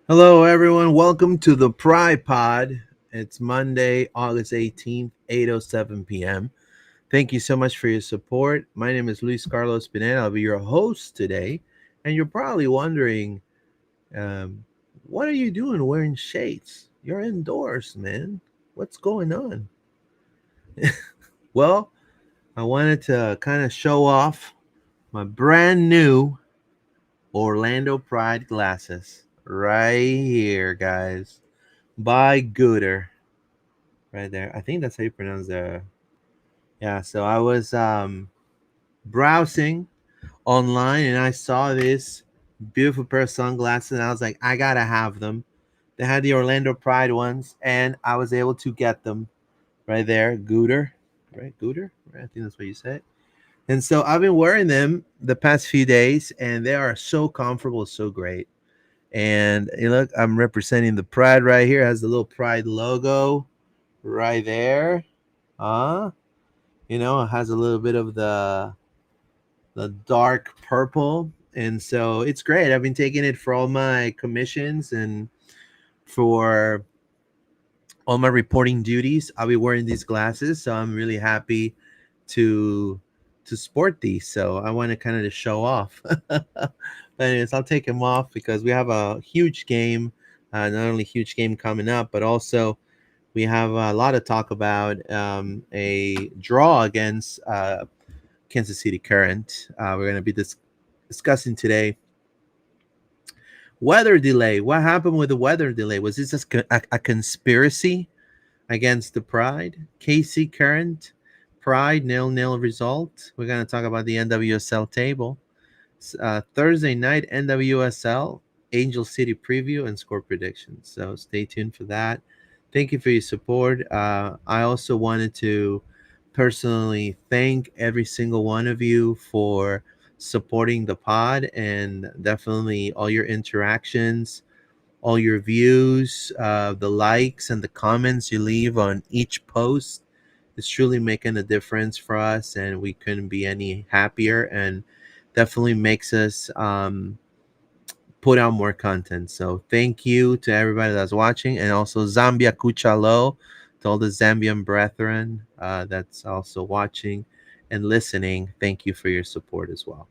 Hello, everyone. Welcome to the Pride Pod. It's Monday, August 18th, 8:07 p.m. Thank you so much for your support. My name is Luis Carlos Pineda. I'll be your host today. And you're probably wondering, what are you doing wearing shades? You're indoors, man. What's going on? Well, I wanted to kind of show off my brand new Orlando Pride glasses right here, guys, by Gooder. Right there. I think that's how you pronounce the. Yeah. So I was browsing online and I saw this beautiful pair of sunglasses and I was like, I gotta have them. They had the Orlando Pride ones and I was able to get them right there. Gooder, right? Gooder, right? I think that's what you said. And so I've been wearing them the past few days and they are so comfortable, so great. And you look, I'm representing the Pride right here. It has the little Pride logo right there. It has a little bit of the dark purple, and so it's great. I've been taking it for all my commissions and for all my reporting duties. I'll be wearing these glasses, so I'm really happy to sport these. So I want to kind of just show off. But anyways, I'll take them off because we have a huge game. Not only huge game coming up, but also we have a lot of talk about a draw against Kansas City Current. We're going to be discussing today weather delay. What happened with the weather delay? Was this a conspiracy against the Pride? KC Current, Pride, nil-nil result. We're going to talk about the NWSL table. Thursday night, NWSL, Angel City preview, and score predictions. So stay tuned for that. Thank you for your support. I also wanted to personally thank every single one of you for supporting the pod and definitely all your interactions, all your views, the likes, and the comments you leave on each post. It's truly making a difference for us, and we couldn't be any happier. And definitely makes us put out more content. So thank you to everybody that's watching, and also Zambia Kuchalo, to all the Zambian brethren that's also watching and listening. Thank you for your support as well.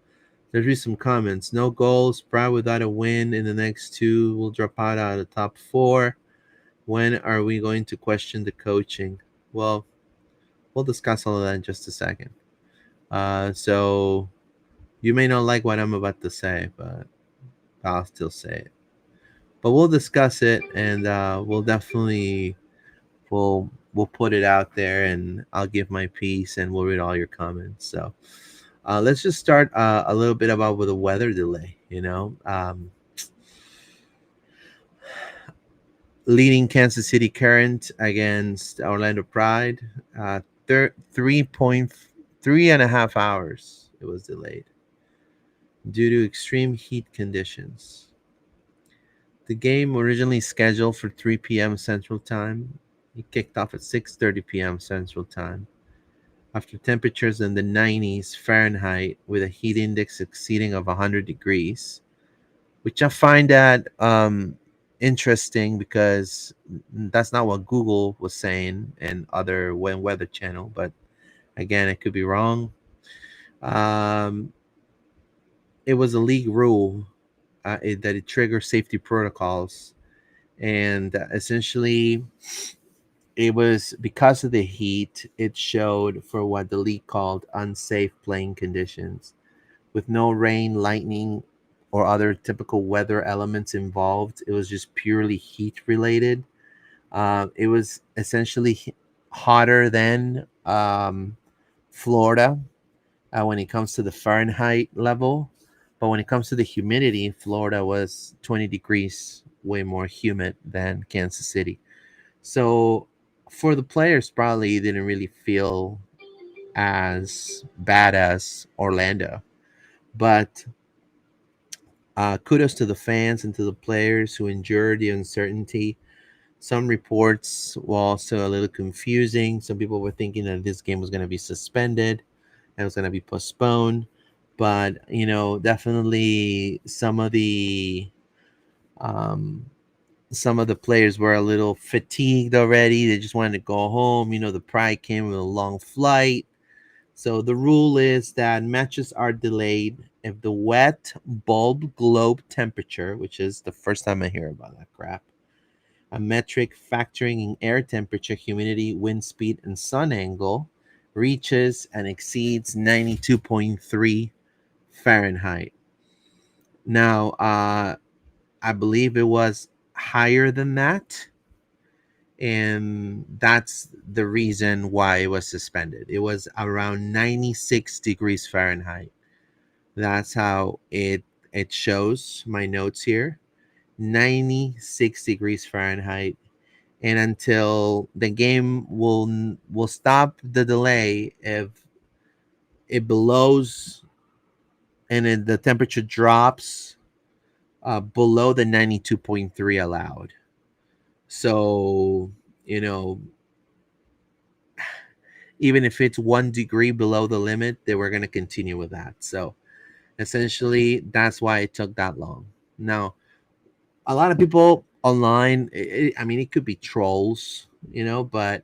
There's be some comments. No goals. Pride without a win in the next two. We'll drop out of the top four. When are we going to question the coaching? Well, we'll discuss all of that in just a second. So you may not like what I'm about to say, but I'll still say it. But we'll discuss it, and we'll put it out there, and I'll give my piece, and we'll read all your comments. So let's just start a little bit about with the weather delay. Leading Kansas City Current against Orlando Pride, 3.3 and a half hours. It was delayed due to extreme heat conditions. The game originally scheduled for 3 p.m. Central Time. It kicked off at 6:30 p.m. Central Time after temperatures in the 90s Fahrenheit with a heat index exceeding of 100 degrees, which I find that interesting because that's not what Google was saying and other weather channel. But again, it could be wrong. Um, it was a league rule that it triggers safety protocols, and essentially it was because of the heat. It showed for what the league called unsafe playing conditions, with no rain, lightning, or other typical weather elements involved. It was just purely heat related. It was essentially hotter than Florida when it comes to the Fahrenheit level. But when it comes to the humidity, Florida was 20 degrees way more humid than Kansas City. So for the players, probably didn't really feel as bad as Orlando. But kudos to the fans and to the players who endured the uncertainty. Some reports were also a little confusing. Some people were thinking that this game was going to be suspended and was going to be postponed. But, definitely some of the some of the players were a little fatigued already. They just wanted to go home. The Pride came with a long flight. So the rule is that matches are delayed if the wet bulb globe temperature, which is the first time I hear about that crap, a metric factoring in air temperature, humidity, wind speed, and sun angle, reaches and exceeds 92.3 Fahrenheit. Now, I believe it was higher than that, and that's the reason why it was suspended. It was around 96 degrees Fahrenheit. That's how it shows my notes here. 96 degrees Fahrenheit. And until the game will stop the delay if it belows and then the temperature drops below the 92.3 allowed. So, you know, even if it's 1 degree below the limit, they were going to continue with that. So essentially, that's why it took that long. Now, a lot of people online, I mean, it could be trolls, but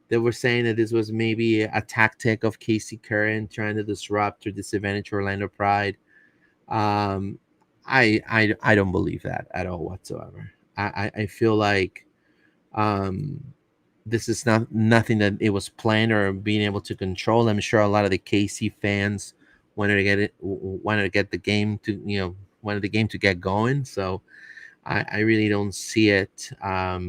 they were saying that this was maybe a tactic of Casey Curran trying to disrupt or disadvantage Orlando Pride. Um, I don't believe that at all whatsoever. I feel like um, this is not nothing that it was planned or being able to control. I'm sure a lot of the KC fans wanted to get the game to wanted the game to get going. So I really don't see it. I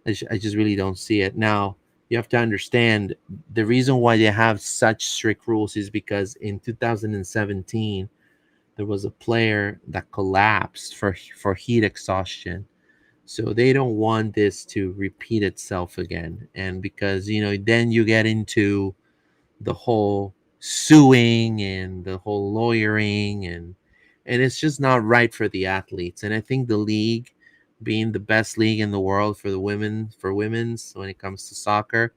just really don't see it. Now, you have to understand the reason why they have such strict rules is because in 2017, there was a player that collapsed for heat exhaustion. So they don't want this to repeat itself again. And because, then you get into the whole suing and the whole lawyering, and it's just not right for the athletes. And I think the league, being the best league in the world for the women, for women's when it comes to soccer,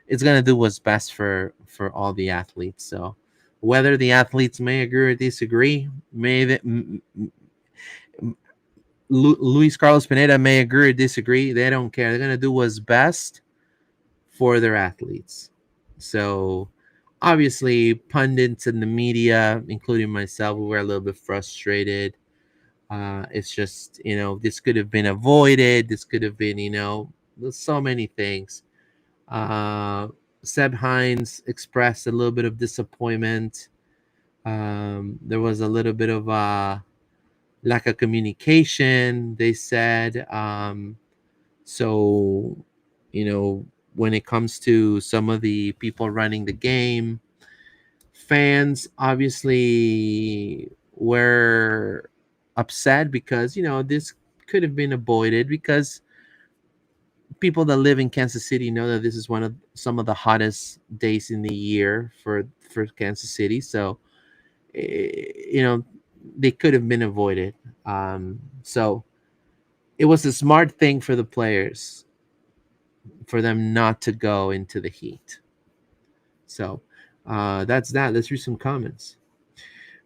it's going to do what's best for all the athletes. So whether the athletes may agree or disagree, Luis Carlos Pineda may agree or disagree, they don't care. They're going to do what's best for their athletes. So obviously, pundits and the media, including myself, we were a little bit frustrated. It's just, this could have been avoided. This could have been, there's so many things. Uh, Seb Hines expressed a little bit of disappointment. There was a little bit of lack of communication, they said. So, when it comes to some of the people running the game, fans obviously were upset because, this could have been avoided because people that live in Kansas City know that this is one of some of the hottest days in the year for Kansas City. So, they could have been avoided. So it was a smart thing for the players for them not to go into the heat. So that's that. Let's read some comments.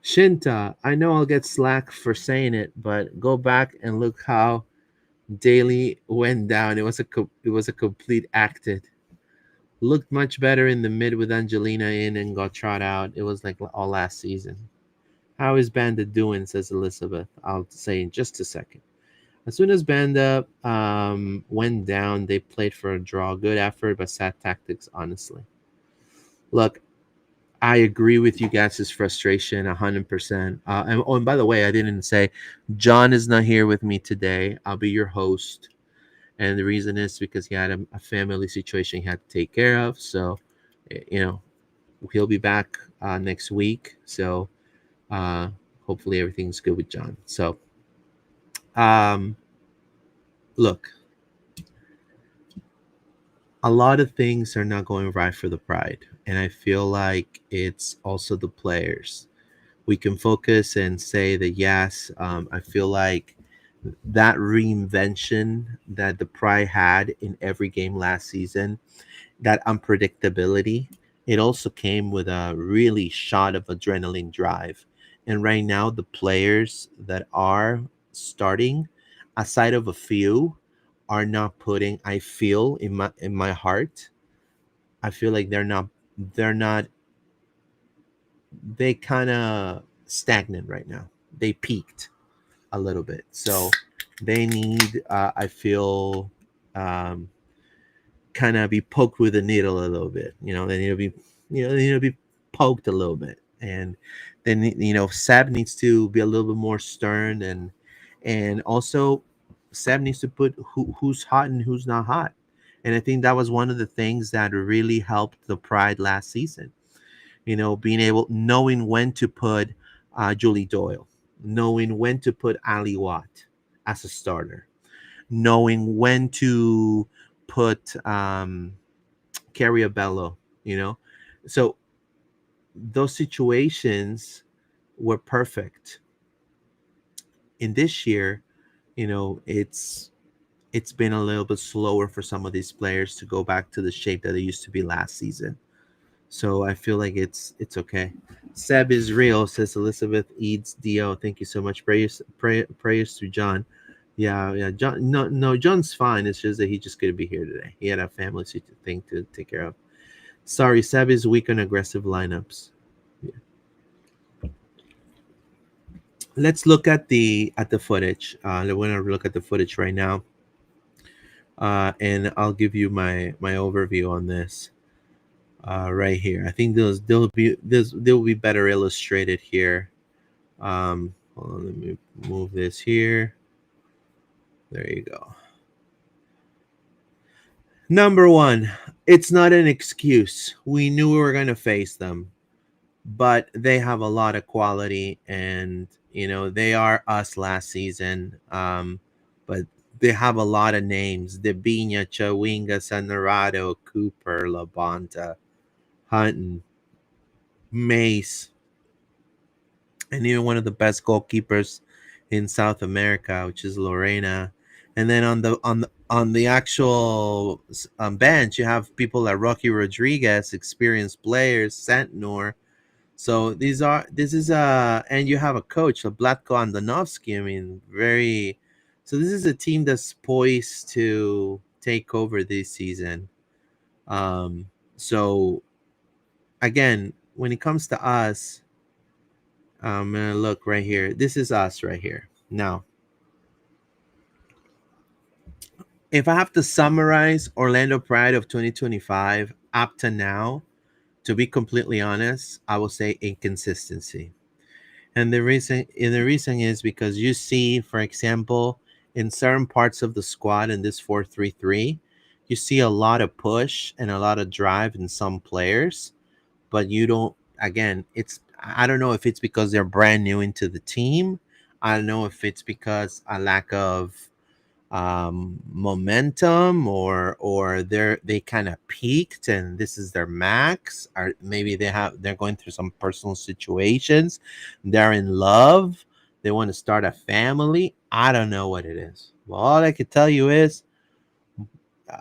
Shinta, I know I'll get slack for saying it, but go back and look how Daly went down. It was a complete acted. Looked much better in the mid with Angelina in and got trot out. It was like all last season. How is Banda doing? Says Elizabeth. I'll say in just a second. As soon as Banda went down, they played for a draw. Good effort, but sad tactics, honestly. Look, I agree with you guys' frustration 100%. And by the way, I didn't say John is not here with me today. I'll be your host. And the reason is because he had a family situation he had to take care of. So, he'll be back next week. So, uh, hopefully everything's good with John. So, um, look, a lot of things are not going right for the Pride. And I feel like it's also the players. We can focus and say that, yes, I feel like that reinvention that the Pride had in every game last season, that unpredictability, it also came with a really shot of adrenaline drive. And right now, the players that are starting, aside of a few, are not putting. I feel in my heart. I feel like they're not they kind of stagnant right now. They peaked a little bit, so they need. I feel um, kind of be poked with a needle a little bit. They need to be, they need to be poked a little bit, and then Seb needs to be a little bit more stern, and also Seb needs to put who's hot and who's not hot. And I think that was one of the things that really helped the Pride last season. Being able, knowing when to put Julie Doyle, knowing when to put Ali Watt as a starter, knowing when to put Carrie Abello, So those situations were perfect. In this year, it's been a little bit slower for some of these players to go back to the shape that they used to be last season. So I feel like it's okay. Seb is real, says Elizabeth Eads Do. Thank you so much. Prayers to John. Yeah, yeah. John, no, John's fine. It's just that he just couldn't be here today. He had a family thing to take care of. Sorry, Seb is weak on aggressive lineups. Yeah. Let's look at the footage. We're gonna look at the footage right now, and I'll give you my overview on this. Right here. I think they'll be better illustrated here. Hold on, let me move this here. There you go. Number one, it's not an excuse. We knew we were going to face them, but they have a lot of quality, and they are us last season. But they have a lot of names: Debina, Chawinga, Sanarado, Cooper, Labonta, Hunton, Mace, and even one of the best goalkeepers in South America, which is Lorena. And then on the actual bench, you have people like Rocky Rodriguez, experienced players, Santnor. So this is and you have a coach, Blatko Andonovsky. I mean, very. So this is a team that's poised to take over this season. So again, when it comes to us, I'm gonna look right here. This is us right here. Now, if I have to summarize Orlando Pride of 2025 up to now, to be completely honest, I will say inconsistency. And the reason is because you see, for example, in certain parts of the squad in this 4-3-3, you see a lot of push and a lot of drive in some players, but you don't. Again, I don't know if it's because they're brand new into the team. I don't know if it's because a lack of momentum, or they kind of peaked and this is their max, or maybe they're going through some personal situations, they're in love, they want to start a family. I don't know what it is. Well, all I could tell you is,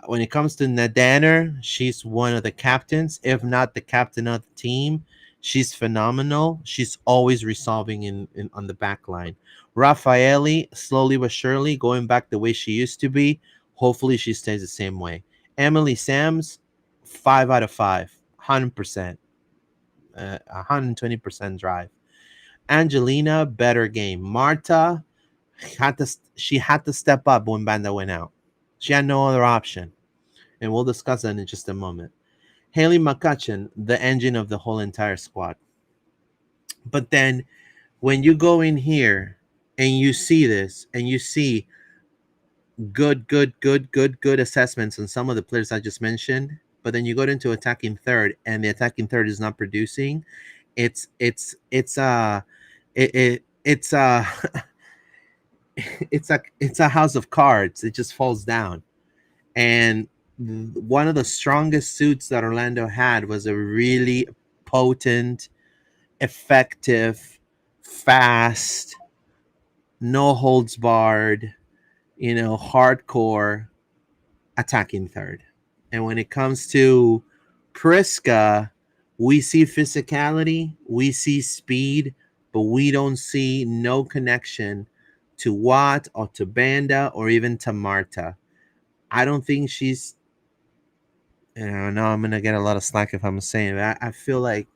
when it comes to Nadaner, she's one of the captains, if not the captain of the team. She's phenomenal. She's always resolving in on the back line. Raffaele, slowly but surely, going back the way she used to be. Hopefully, she stays the same way. Emily Sams, 5 out of 5, 100%, 120% drive. Angelina, better game. Marta she had to step up when Banda went out. She had no other option, and we'll discuss that in just a moment. Haley McCutcheon, the engine of the whole entire squad. But then when you go in here and you see this, and you see good assessments on some of the players I just mentioned, but then you go into attacking third, and the attacking third is not producing. It's it's a house of cards. It just falls down. And one of the strongest suits that Orlando had was a really potent, effective, fast, no holds barred, hardcore attacking third. And when it comes to Priska, we see physicality, we see speed, but we don't see no connection to Watt or to Banda or even to Marta. I don't think she's. I know I'm gonna get a lot of slack if I'm saying it. I feel like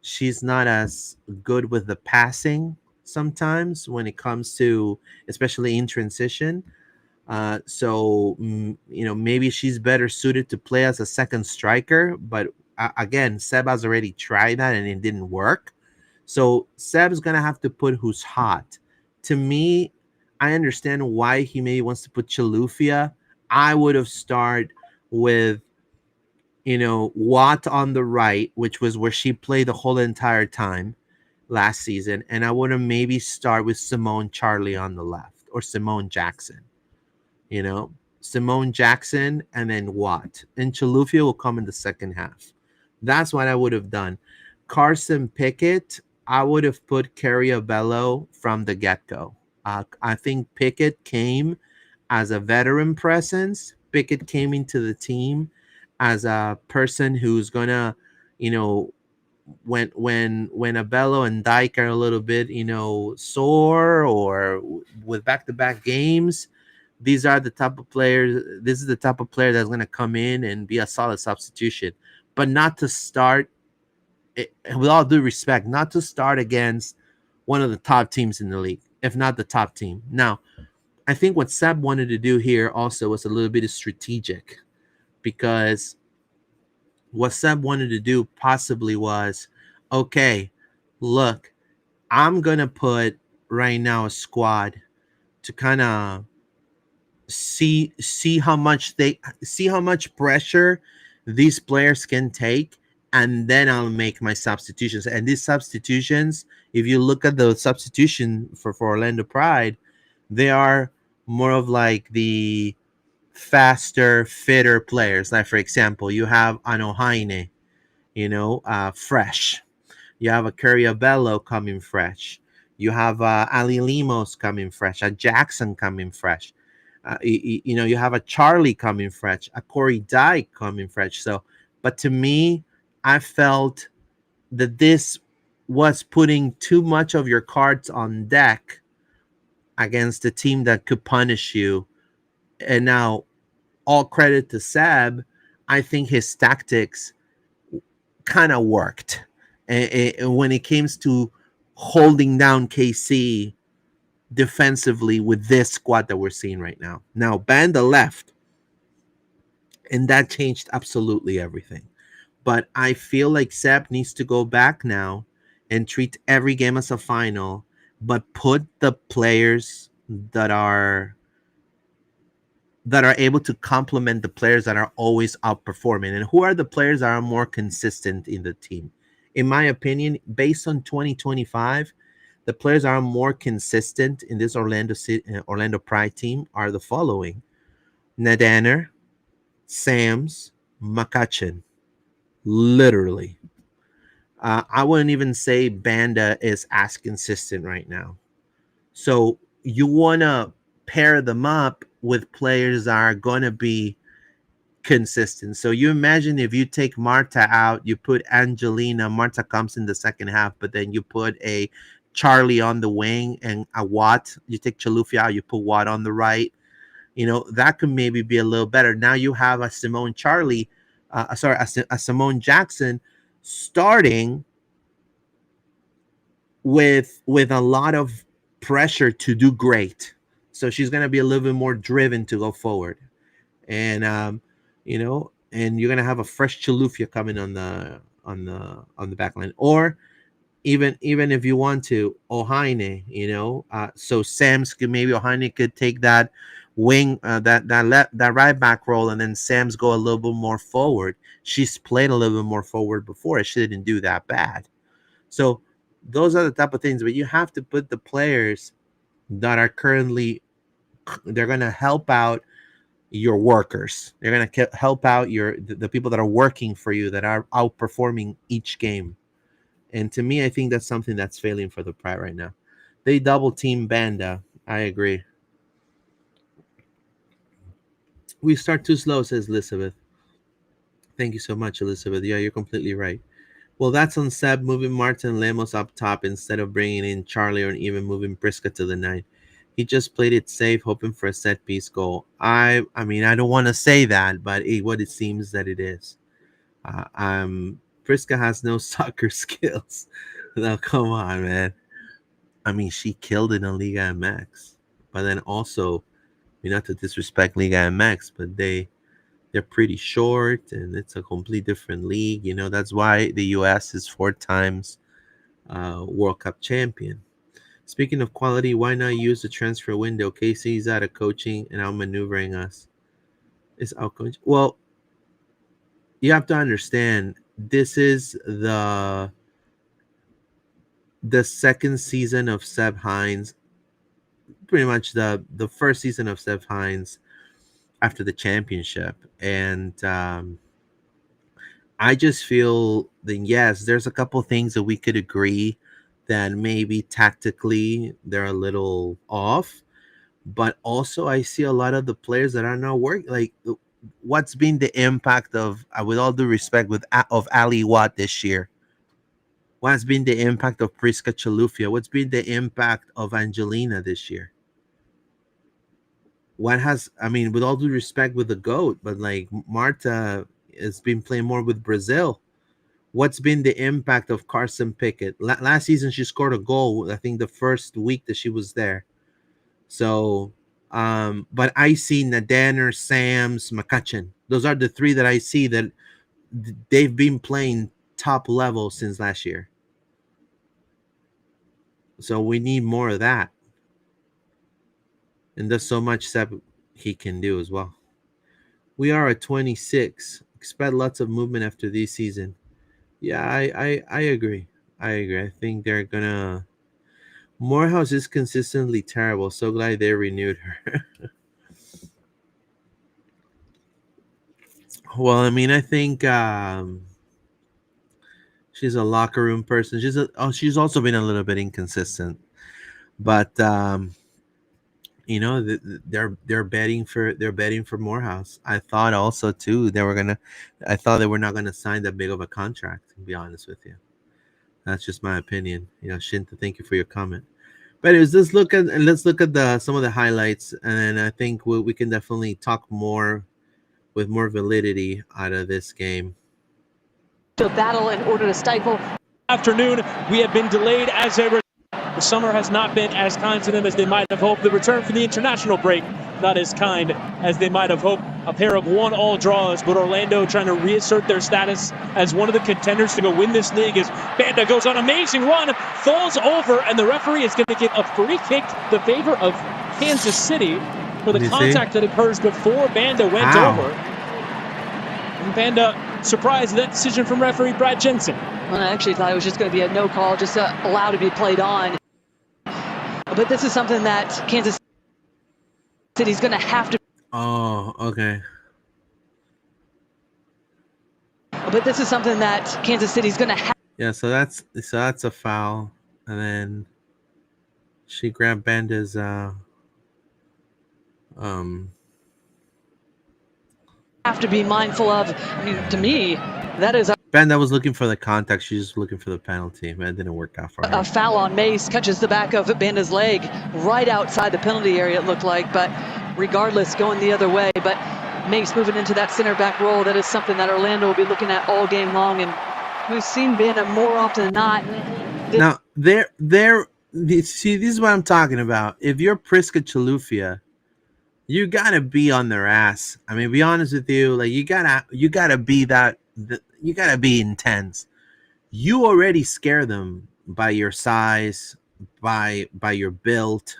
she's not as good with the passing sometimes when it comes to, especially in transition. Maybe she's better suited to play as a second striker. But again, Seb has already tried that and it didn't work. So Seb's gonna have to put who's hot. To me, I understand why he maybe wants to put Chalufia. I would have started with Watt on the right, which was where she played the whole entire time last season, and I would have maybe start with Simone Charlie on the left or Simone Jackson. You know, Simone Jackson and then Watt, and Chalufia will come in the second half. That's what I would have done. Carson Pickett, I would have put Carriabello from the get go. I think Pickett came as a veteran presence. Pickett came into the team as a person who's gonna, you know, when Abello and Dyke are a little bit, sore or with back-to-back games, these are the type of players. This is the type of player that's gonna come in and be a solid substitution, but not to start. With all due respect, not to start against one of the top teams in the league, if not the top team. Now, I think what Seb wanted to do here also was a little bit strategic because what Seb wanted to do possibly was, okay, look, I'm gonna put right now a squad to kind of see how much pressure these players can take, and then I'll make my substitutions. And these substitutions, if you look at the substitution for Orlando Pride, they are more of like the faster, fitter players. Like for example, you have Anohaine, fresh. You have a Curiabello coming fresh. You have Ali Limos coming fresh. A Jackson coming fresh. You have a Charlie coming fresh. A Corey Dyke coming fresh. So, but to me, I felt that this was putting too much of your cards on deck against a team that could punish you. And now, all credit to Seb, I think his tactics kind of worked. And when it comes to holding down KC defensively with this squad that we're seeing right now. Now, Banda left, and that changed absolutely everything. But I feel like Seb needs to go back now and treat every game as a final, but put the players that are able to complement the players that are always outperforming. And who are the players that are more consistent in the team? In my opinion, based on 2025, the players that are more consistent in this Orlando Pride team are the following: Nadaner, Sams, McCutcheon. Literally. I wouldn't even say Banda is as consistent right now. So you want to pair them up with players that are going to be consistent. So you imagine if you take Marta out, you put Angelina, Marta comes in the second half, but then you put a Charlie on the wing and a Watt. You take Chalufia out, you put Watt on the right. That could maybe be a little better. Now you have a Simone Charlie, a Simone Jackson starting with a lot of pressure to do great. So she's going to be a little bit more driven to go forward. And and you're going to have a fresh Chalufia coming on the back line, or even if you want to Ohaine, so Sam's could, maybe Ohaine could take that wing, that right back role, and then Sam's go a little bit more forward. She's played a little bit more forward before. She didn't do that bad. So those are the type of things, but you have to put the players that are currently, they're going to help out your workers. They're going to help out the people that are working for you, that are outperforming each game. And to me, I think that's something that's failing for the Pride right now. They double team Banda. I agree. We start too slow, says Elizabeth. Thank you so much, Elizabeth. Yeah, you're completely right. Well, that's on Seb moving Martin Lemos up top instead of bringing in Charlie, or even moving Briska to the 9. He just played it safe, hoping for a set piece goal. I mean, I don't want to say that, but what it seems that it is. Priska has no soccer skills. No, come on, man. I mean, she killed it in Liga MX, but then also, not to disrespect Liga MX, but they're pretty short, and it's a complete different league. That's why the U.S. is 4 times World Cup champion. Speaking of quality, why not use the transfer window? KC's out of coaching and outmaneuvering us. Is out coaching? Well, you have to understand, this is the second season of Seb Hines, pretty much the first season of Seb Hines after the championship, and I just feel that yes, there's a couple things that we could agree that maybe tactically they're a little off, but also I see a lot of the players that are not working. Like, what's been the impact of, with all due respect, of Ali Watt this year? What's been the impact of Priska Chalufia? What's been the impact of Angelina this year? I mean, with all due respect with the GOAT, but like Marta has been playing more with Brazil. What's been the impact of Carson Pickett? Last season, she scored a goal, I think, the first week that she was there. So, but I see Nadaner, Sams, McCutcheon. Those are the three that I see that they've been playing top level since last year. So we need more of that. And there's so much Seb he can do as well. We are at 26. Expect lots of movement after this season. Yeah, I agree. I agree. I think they're gonna. Morehouse is consistently terrible. So glad they renewed her. Well, I mean, I think she's a locker room person. She's also been a little bit inconsistent, but they're betting for Morehouse. I thought also too I thought they were not gonna sign that big of a contract. To be honest with you, that's just my opinion. Shinta, thank you for your comment. But let's look at some of the highlights, and I think we can definitely talk more with more validity out of this game. To battle in order to stifle. Afternoon, we have been delayed as a the summer has not been as kind to them as they might have hoped. The return from the international break, not as kind as they might have hoped. A pair of 1-1 draws, but Orlando trying to reassert their status as one of the contenders to go win this league as BANDA goes on an amazing run, falls over, and the referee is going to give a free kick in the favor of Kansas City for the contact that occurs before BANDA went over. And BANDA surprised at that decision from referee Brad Jensen. Well, I actually thought it was just going to be a no call, just allowed to be played on. But this is something that Kansas City's going to have to. Oh, okay. But this is something that Kansas City's going to have. Yeah, so that's a foul, and then she grabbed BANDA's have to be mindful of. I mean, to me, that is BANDA was looking for the contact. She's just looking for the penalty, but it didn't work out for her. A foul on Mace catches the back of BANDA's leg right outside the penalty area, it looked like, but regardless, going the other way. But Mace moving into that center back role, that is something that Orlando will be looking at all game long, and we've seen BANDA more often than not. Now, see, this is what I'm talking about. If you're Priska Chalufia, you gotta be on their ass. I mean, be honest with you, like you gotta be that. You gotta be intense. You already scare them by your size, by your build.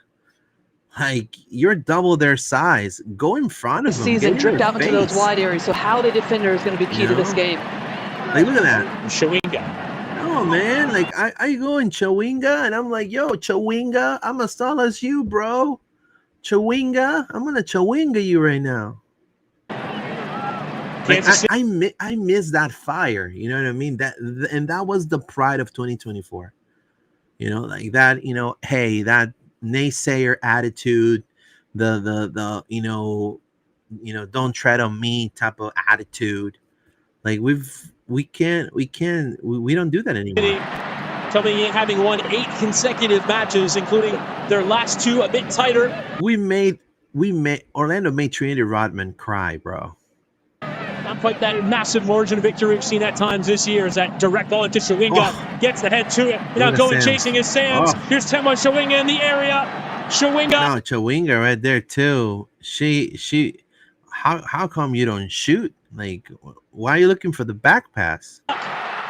Like, you're double their size. Go in front of them. Season dripped out into those wide areas. So how the defender is going to be key to this game. Like, look at that. Chawinga. No, man. Like, I go in Chawinga, and I'm like, yo, Chawinga, I'm as tall as you, bro. Chawinga, I'm gonna Chawinga you right now. Like, I miss that fire. You know what I mean? That was the pride of 2024. Like that. Hey, that naysayer attitude, the don't tread on me type of attitude. Like we don't do that anymore. having won 8 consecutive matches, including their last 2 a bit tighter. Orlando made Trinity Rodman cry, bro. Not quite that massive margin of victory we've seen at times this year as that direct ball into Chawinga. Gets the head to it. Now going chasing is Sams. Here's Tema Chawinga in the area. Chawinga. No, Chawinga right there too. How come you don't shoot? Like, why are you looking for the back pass?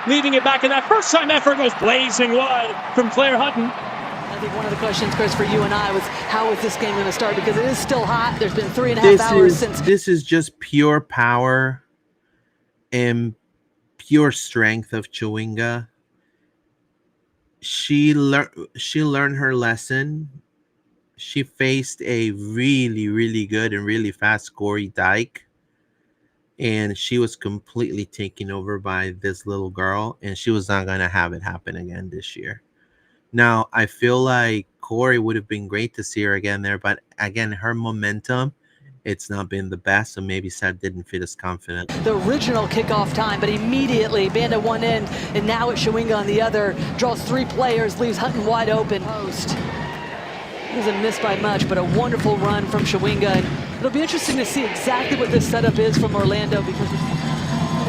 Leaving it back, and that first time effort goes blazing wide from Claire Hutton. I think one of the questions, Chris, for you and I was, how is this game going to start? Because it is still hot. There's been 3.5 hours since. This is just pure power and pure strength of Chawinga. She learned her lesson. She faced a really, really good and really fast Corey Dyke, and she was completely taken over by this little girl, and she was not going to have it happen again this year. Now, I feel like Corey would have been great to see her again there, but again, her momentum, it's not been the best, so maybe Seth didn't feel as confident. The original kickoff time, but immediately BANDA one end, and now it's Chawinga on the other. Draws 3 players, leaves Hutton wide open. Post. Doesn't miss by much, but a wonderful run from Chawinga. And it'll be interesting to see exactly what this setup is from Orlando, because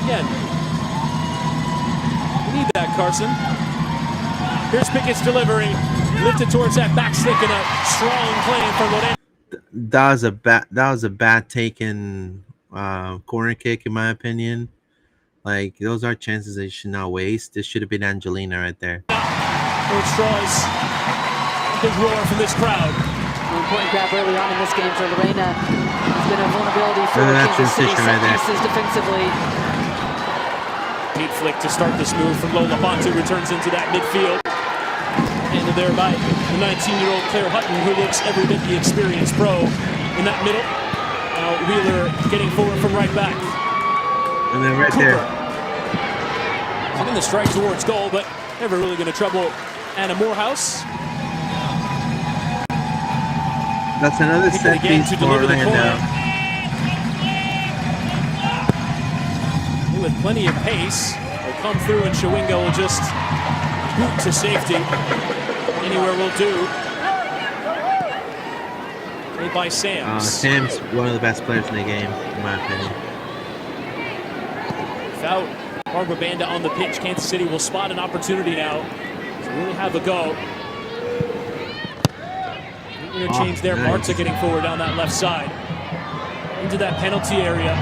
again, we need that, Carson. Here's Pickett's delivery, lifted towards that back stick, and a strong claim from Orlando. That was a bad taken corner kick, in my opinion. Like, those are chances that you should not waste. This should have been Angelina right there. It draws a big roar from this crowd. An important grab early on in this game for Lorena. It's been a vulnerability for Kansas City set pieces defensively. Neat flick to start this move from Lola Bontu, returns into that midfield. Handed there by the 19-year-old Claire Hutton, who looks every bit the experienced pro in that middle. Now Wheeler getting forward from right back. And then right Cooper. there. Getting the strike towards goal, but never really going to trouble Anna Morehouse. That's another set piece for Orlando. With plenty of pace, will come through, and Chawinga will just boot to safety. Anywhere will do. Made by Sams. Sam's one of the best players in the game, in my opinion. Without Barbara BANDA on the pitch, Kansas City will spot an opportunity now to really have a go. Interchange there. Nice. Marta getting forward down that left side. Into that penalty area.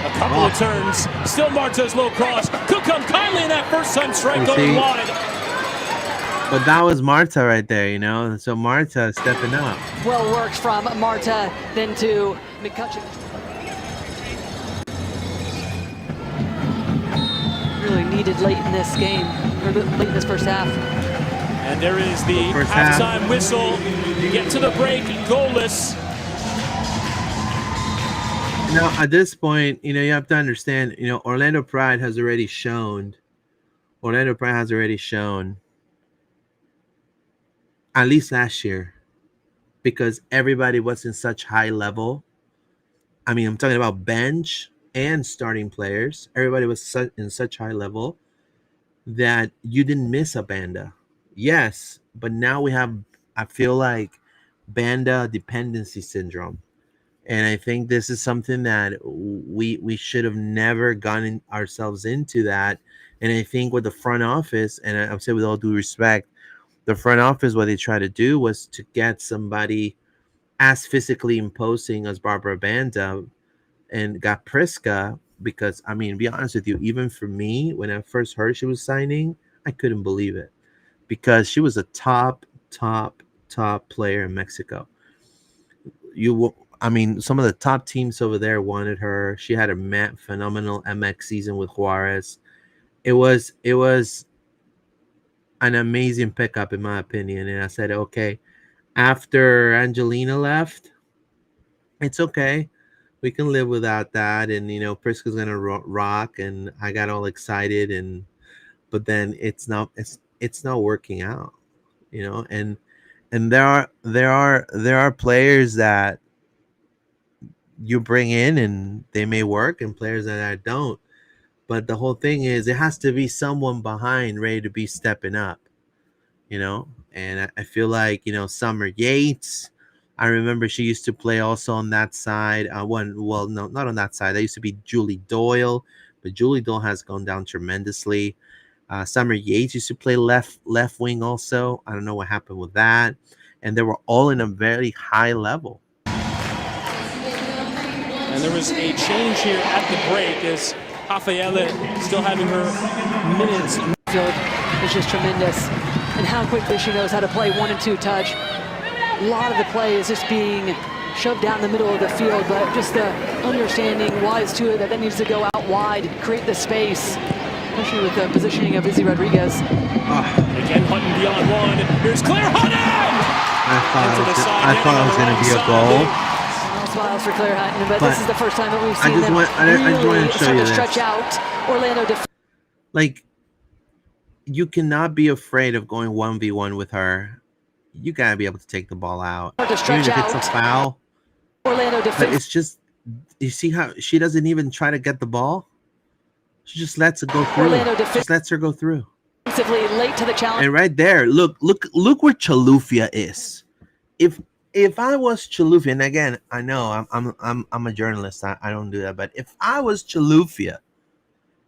A couple of turns. Still Marta's low cross. Could come kindly in that first time strike going wide. But that was Marta right there, you know? So Marta stepping up. Well worked from Marta, then to McCutcheon. Really needed late in this game, or late in this first half. And there is the halftime whistle. You get to the break, goalless. Now, at this point, you know, you have to understand, you know, Orlando Pride has already shown, at least last year, because everybody was in such high level. I mean, I'm talking about bench and starting players. Everybody was in such high level that you didn't miss a BANDA. Yes, but now we have, I feel like, BANDA dependency syndrome. And I think this is something that we should have never gotten ourselves into that. And I think with the front office, and I'm saying with all due respect, the front office, what they tried to do was to get somebody as physically imposing as Barbara BANDA, and got Priska, because, I mean, to be honest with you, even for me, when I first heard she was signing, I couldn't believe it, because she was a top player in Mexico. I mean, some of the top teams over there wanted her. She had a phenomenal MX season with Juarez. It was an amazing pickup, in my opinion. And I said, okay, after Angelina left, it's okay. We can live without that. And, you know, Priska's going to rock. And I got all excited. But then it's not working out, you know. And there are players that you bring in and they may work, and players that don't. But the whole thing is, it has to be someone behind ready to be stepping up. And I feel like, Summer Yates. I remember she used to play also on that side. Well, no, not on that side. That used to be Julie Doyle, but Julie Doyle has gone down tremendously. Summer Yates used to play left wing also. I don't know what happened with that. And they were all in a very high level. And there was a change here at the break as Rafaela still having her minutes. Field is just tremendous. And how quickly she knows how to play 1 and 2 touch. A lot of the play is just being shoved down the middle of the field, but just the understanding wise to it that needs to go out wide, create the space, especially with the positioning of Izzy Rodriguez. Again, Hutton beyond one. Here's Claire Hutton! I thought it was going to be a goal. No smiles for Claire Hutton, but this is the first time that we've seen them really start to stretch out. Orlando like, you cannot be afraid of going 1v1 with her. You gotta be able to take the ball out. Even if it's a foul. Orlando But it's just, you see how she doesn't even try to get the ball? She just lets it go through. Just lets her go through. Late to the challenge. And right there, look where Chalufia is. If I was Chalufia, and again, I know I'm a journalist. I don't do that. But if I was Chalufia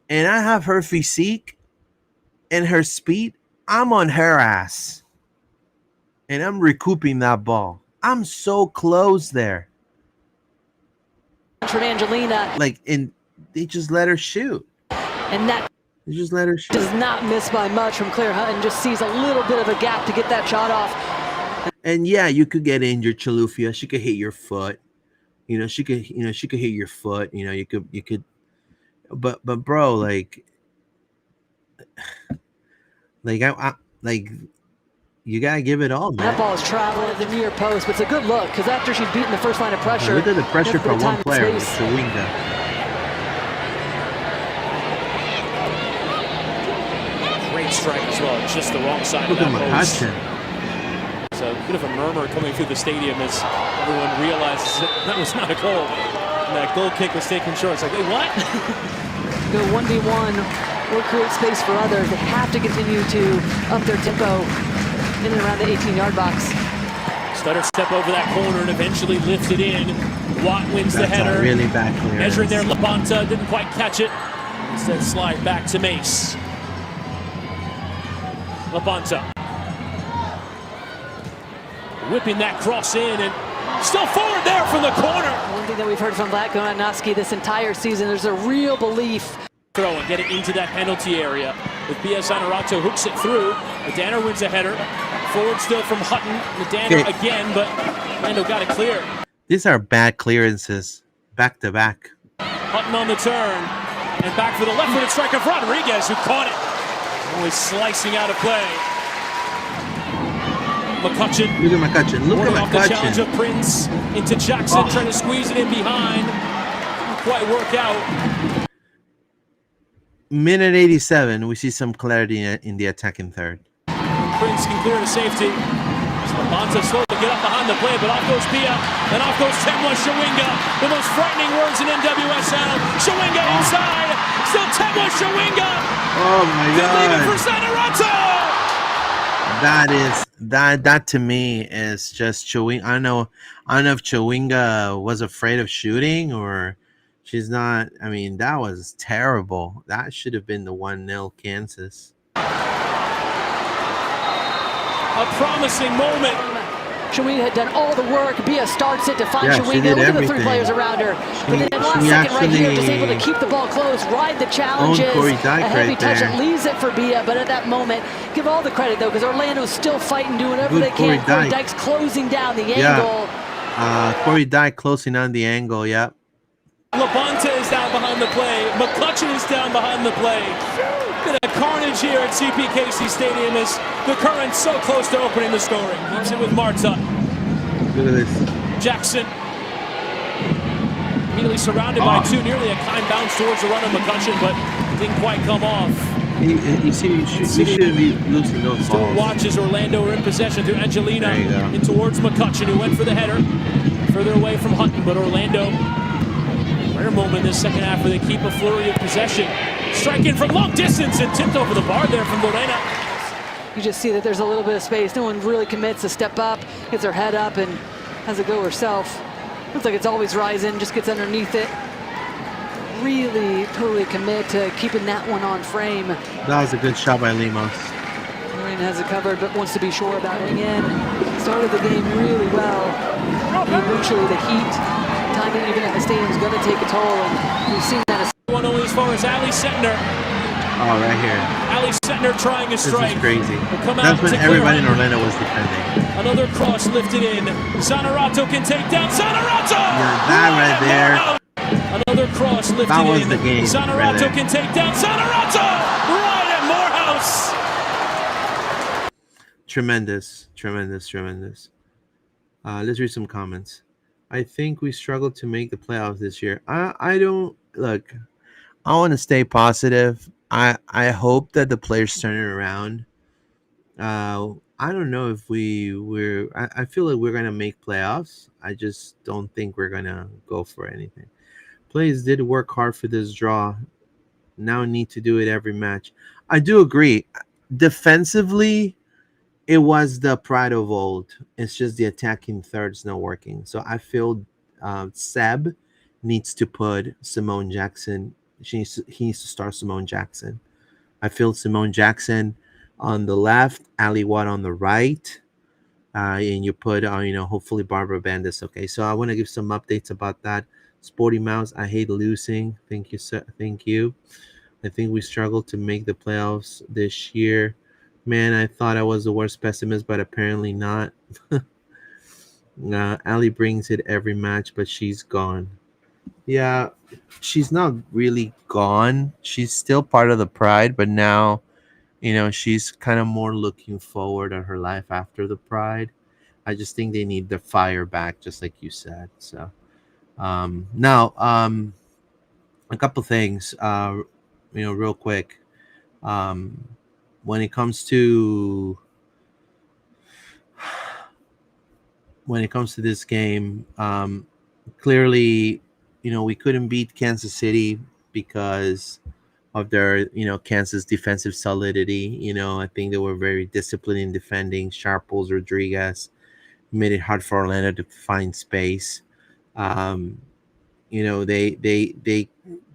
and I have her physique and her speed, I'm on her ass. And I'm recouping that ball. I'm so close there. From Angelina. And they just let her shoot. And that they just let her shoot. Does not miss by much from Claire Hutton. Just sees a little bit of a gap to get that shot off. And yeah, you could get injured, Chalufia. She could hit your foot. She could hit your foot. You could. But bro, like you gotta give it all, man. That ball is traveling at the near post, but it's a good look because after she's beaten the first line of pressure. Look at the pressure for one player with Chawinga. Great strike as well, just the wrong side of that post. So a bit of a murmur coming through the stadium as everyone realizes that was not a goal. And that goal kick was taken short. It's like, wait, what? Go 1v1 or create space for others. They have to continue to up their tempo in and around the 18-yard box. Stutter step over that corner and eventually lifts it in. Watt wins the header. Really bad clearance. Measuring there, Labonta didn't quite catch it. Instead, slide back to Mace. Labonta. Whipping that cross in and still forward there from the corner. One thing that we've heard from Vlatko Anowski this entire season, there's a real belief. Throw and get it into that penalty area. With B.S. Honorato hooks it through. Medana wins a header. Forward still from Hutton. Medana again, but Orlando got it clear. These are bad clearances, back to back. Hutton on the turn. And back for the left-footed strike of Rodriguez, who caught it. Always slicing out of play. McCutcheon. Look at McCutcheon. Look at off the challenge of Prince into Jackson, trying to squeeze it in behind. Didn't quite work out. Minute 87, we see some clarity in the attacking third. Prince can clear to safety. Labonta slow to get up behind the play, but off goes Pia, and off goes Temwa Chawinga. The most frightening words in NWSL. Chawinga inside, still Temwa Chawinga. Oh my God! For Sanarato. That to me is just Chawinga. I don't know if Chawinga was afraid of shooting or. She's not. I mean, that was terrible. That should have been the 1-0 Kansas. A promising moment. Chawinga had done all the work. Bia starts it to find Chawinga. Look at the 3 players around her. But then last second right here, just able to keep the ball close, ride the challenges. A heavy touch that leaves it for Bia. But at that moment, give all the credit, though, because Orlando's still fighting, doing whatever they can. Corey Dyke's closing down the angle. Corey Dyke closing on the angle, yep. Labonta is down behind the play. McCutcheon is down behind the play. Bit of carnage here at CPKC Stadium as the Current's so close to opening the scoring. Keeps it with Marta. Look at this. Jackson. Immediately surrounded by 2. Nearly a kind bounce towards the run of McCutcheon, but didn't quite come off. You shouldn't be losing those balls. Still watches Orlando are in possession through Angelina. In towards McCutcheon, who went for the header. Further away from Hutton, but Orlando. Rare moment in this second half where they keep a flurry of possession. Striking from long distance and tipped over the bar there from Lorena. You just see that there's a little bit of space. No one really commits to step up, gets her head up, and has a go herself. Looks like it's always rising, just gets underneath it. Really totally commit to keeping that one on frame. That was a good shot by Lemos. Lorraine has it covered, but wants to be sure about it again. Started the game really well. Eventually the heat, timing even at the stadium is going to take a toll, and we've seen that. One only as far as Ali Setner. Oh, right here. Ali Setner trying a strike. This is crazy. Come That's out when to everybody in clear. Orlando was defending. Another cross lifted in. Zanerato can take down Zanerato! Yeah, that right there. Another cross lifted That was in. the game Zanerato right there. can take down Zanerato! Right at Morehouse! Tremendous, tremendous, tremendous. Let's read some comments. I think we struggled to make the playoffs this year. I don't look. I want to stay positive. I hope that the players turn it around. I don't know if we're. I feel like we're gonna make playoffs. I just don't think we're gonna go for anything. Players did work hard for this draw. Now need to do it every match. I do agree. Defensively, it was the pride of old. It's just the attacking third's not working. So I feel Seb needs to put Simone Jackson. He needs to start Simone Jackson. I feel Simone Jackson on the left, Ali Watt on the right, and you put hopefully Barbara Bandis. Okay, so I want to give some updates about that. Sporty Mouse, I hate losing. Thank you, sir. Thank you. I think we struggled to make the playoffs this year. Man, I thought I was the worst pessimist, but apparently not. Ali brings it every match, but she's gone. Yeah, she's not really gone. She's still part of the pride, but now, she's kind of more looking forward at her life after the pride. I just think they need the fire back, just like you said. So, now, a couple things, real quick. When it comes to this game, clearly, we couldn't beat Kansas City because of their, Kansas defensive solidity. I think they were very disciplined in defending. Sharples, Rodriguez made it hard for Orlando to find space.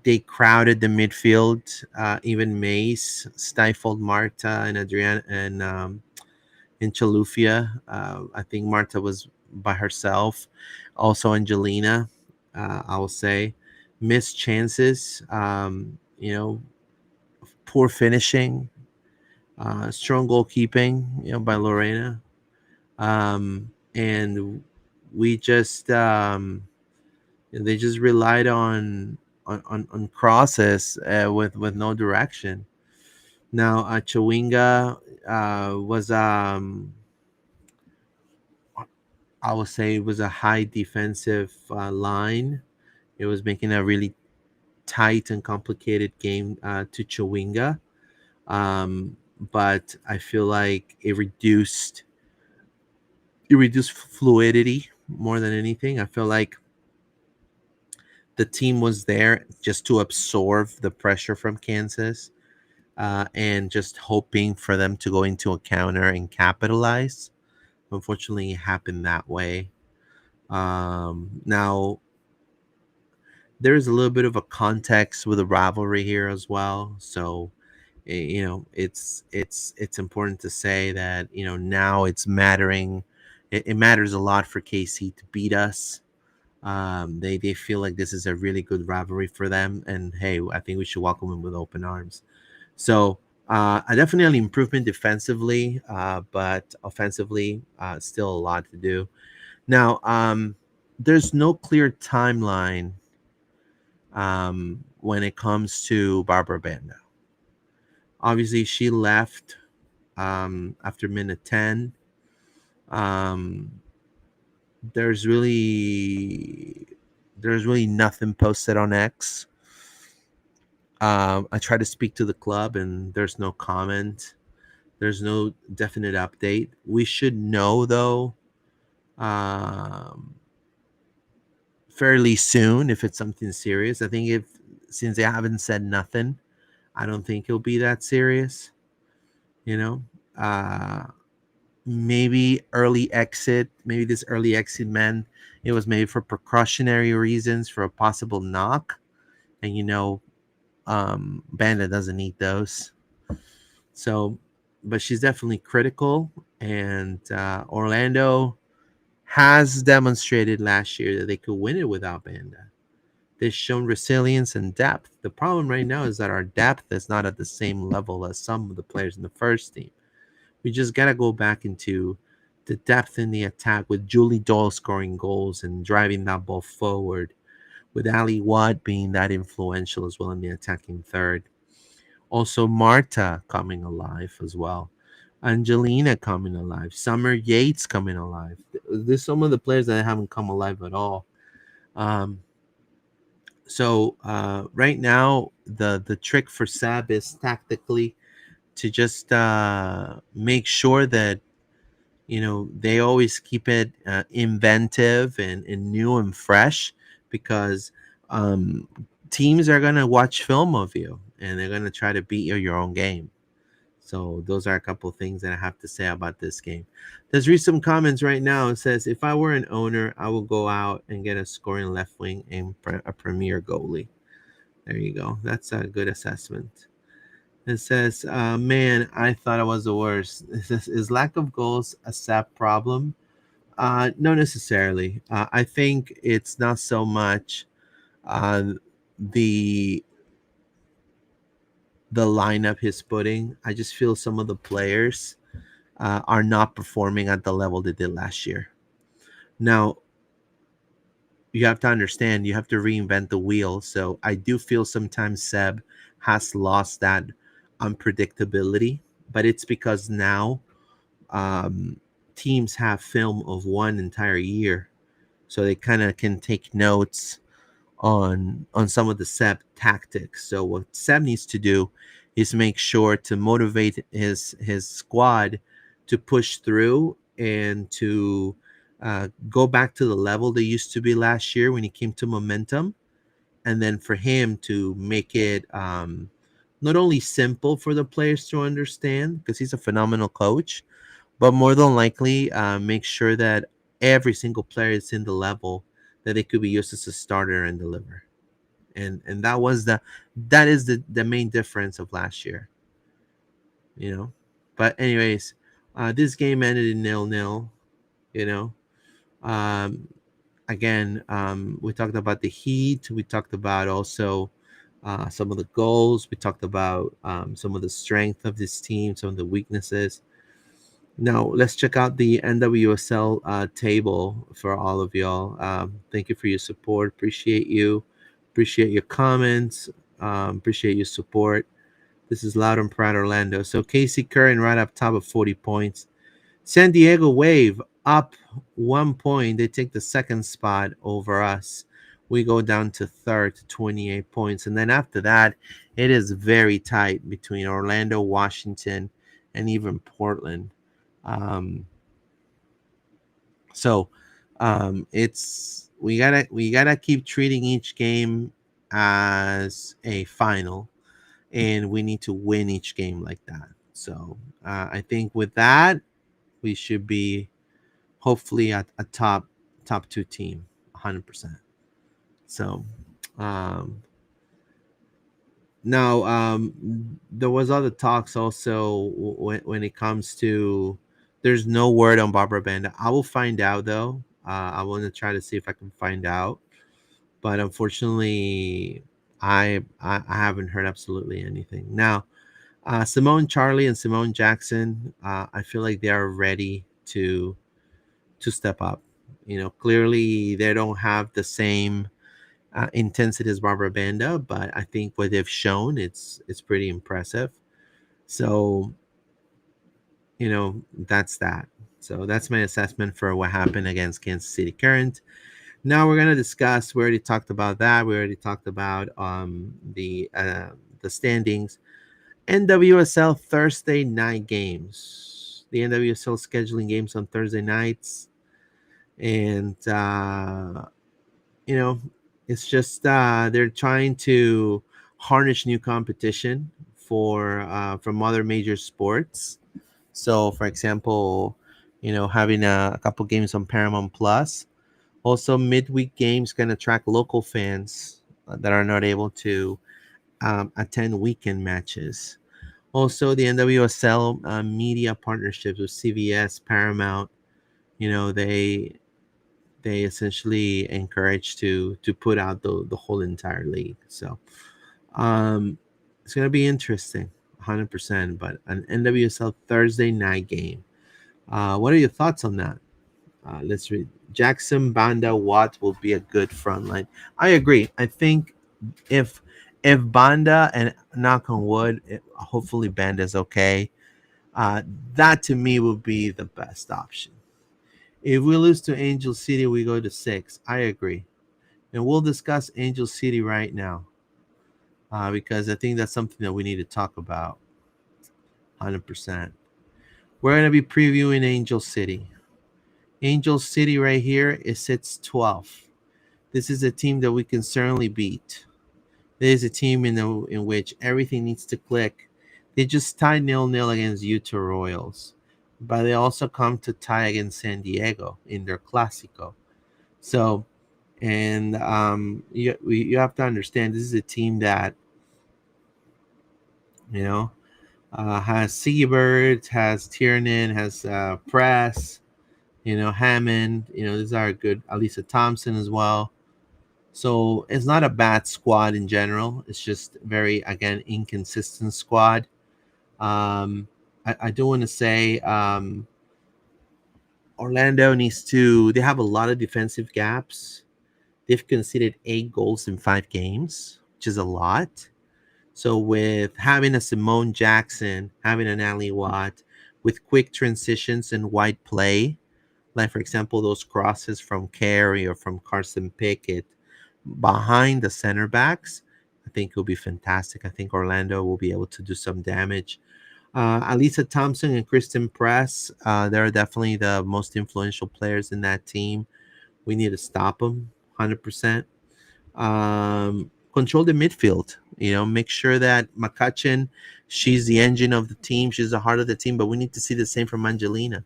They crowded the midfield. Even Mace stifled Marta and Adriana and Chalufia. I think Marta was by herself. Also Angelina, I will say, missed chances. Poor finishing. Strong goalkeeping, by Lorena. And we just they just relied on crosses with no direction. Now Chawinga was I would say it was a high defensive line. It was making a really tight and complicated game to Chawinga. But I feel like it reduced fluidity more than anything. I feel like the team was there just to absorb the pressure from Kansas, and just hoping for them to go into a counter and capitalize. Unfortunately, it happened that way. Now, there's a little bit of a context with a rivalry here as well. So, it's important to say that now it's mattering. It matters a lot for KC to beat us. They feel like this is a really good rivalry for them, and hey, I think we should welcome them with open arms. So definitely improvement defensively, but offensively, still a lot to do. Now, there's no clear timeline when it comes to Barbara Banda. Obviously, she left after minute 10. There's really nothing posted on X. I try to speak to the club, and there's no comment. There's no definite update. We should know, though, fairly soon if it's something serious. I think since they haven't said nothing, I don't think it'll be that serious. maybe early exit. Maybe this early exit meant it was made for precautionary reasons for a possible knock. And Banda doesn't need those. So, but she's definitely critical. And Orlando has demonstrated last year that they could win it without Banda. They've shown resilience and depth. The problem right now is that our depth is not at the same level as some of the players in the first team. We just got to go back into the depth in the attack with Julie Doyle scoring goals and driving that ball forward, with Ali Watt being that influential as well in the attacking third. Also, Marta coming alive as well. Angelina coming alive. Summer Yates coming alive. There's some of the players that haven't come alive at all. Um, so right now, the trick for Sab is tactically to just make sure that they always keep it inventive and new and fresh, because um, teams are gonna watch film of you and they're gonna try to beat your own game. So those are a couple of things that I have to say about this game. Let's read some comments right now. It says, if I were an owner, I would go out and get a scoring left wing and a premier goalie. There you go. That's a good assessment. It says, man, I thought it was the worst. It says, is lack of goals a SAP problem? No, necessarily. I think it's not so much uh, the the lineup he's putting. I just feel some of the players are not performing at the level they did last year. Now, you have to understand, you have to reinvent the wheel. So I do feel sometimes Seb has lost that unpredictability, but it's because now teams have film of one entire year, so they kind of can take notes on some of the Seb tactics. So what Seb needs to do is make sure to motivate his squad to push through and to go back to the level they used to be last year when it came to momentum, and then for him to make it not only simple for the players to understand, because he's a phenomenal coach, but more than likely make sure that every single player is in the level that they could be used as a starter and deliver. And that is the main difference of last year, you know. But anyways, this game ended in 0-0, you know. Um, Again, we talked about the heat. We talked about also some of the goals. We talked about some of the strength of this team, some of the weaknesses. Now, let's check out the NWSL table for all of y'all. Thank you for your support. Appreciate you. Appreciate your comments. Appreciate your support. This is Loud and Proud Orlando. So, Casey Curran right up top of 40 points. San Diego Wave up 1 point. They take the second spot over us. We go down to third to 28 points. And then after that, it is very tight between Orlando, Washington, and even Portland. Um, so it's we gotta keep treating each game as a final, and we need to win each game like that. So I think with that, we should be hopefully at a top two team, 100%. So um, now there was other talks also when it comes to, there's no word on Barbara Banda. I will find out though. I want to try to see if I can find out, but unfortunately, I haven't heard absolutely anything. Now, Simone Charlie and Simone Jackson, I feel like they are ready to step up. Clearly they don't have the same intensity as Barbara Banda, but I think what they've shown, it's pretty impressive. So that's that. So that's my assessment for what happened against Kansas City Current. Now we're gonna discuss. We already talked about that. We already talked about the standings. NWSL Thursday night games. The NWSL scheduling games on Thursday nights, and you know, it's just they're trying to harness new competition for from other major sports. So, for example, having a couple games on Paramount Plus. Also, midweek games can attract local fans that are not able to attend weekend matches. Also, the NWSL media partnerships with CVS, Paramount, they essentially encourage to put out the whole entire league. So um, it's gonna be interesting, 100%. But an NWSL Thursday night game. What are your thoughts on that? Let's read. Jackson, Banda, Watt will be a good front line. I agree. I think if Banda, and knock on wood, hopefully Banda's okay. Uh, that to me would be the best option. If we lose to Angel City, we go to 6. I agree, and we'll discuss Angel City right now because I think that's something that we need to talk about. 100%. We're gonna be previewing Angel City. Angel City right here is sits 12th. This is a team that we can certainly beat. There's a team in which everything needs to click. They just tied 0-0 against Utah Royals, but they also come to tie against San Diego in their Clásico. So, and you have to understand this is a team that you know has Seabird, has Tiernan, has Press, Hammond. These are good. Alisa Thompson as well. So it's not a bad squad in general. It's just very, again, inconsistent squad. I do want to say Orlando needs to. They have a lot of defensive gaps. They've conceded 8 goals in 5 games, which is a lot. So with having a Simone Jackson, having an Ali Watt, with quick transitions and wide play, like for example those crosses from Carey or from Carson Pickett behind the center backs, I think it'll be fantastic. I think Orlando will be able to do some damage. Alisa Thompson and Kristen Press, they're definitely the most influential players in that team. We need to stop them 100%. Control the midfield. Make sure that McCutcheon, she's the engine of the team. She's the heart of the team. But we need to see the same from Angelina.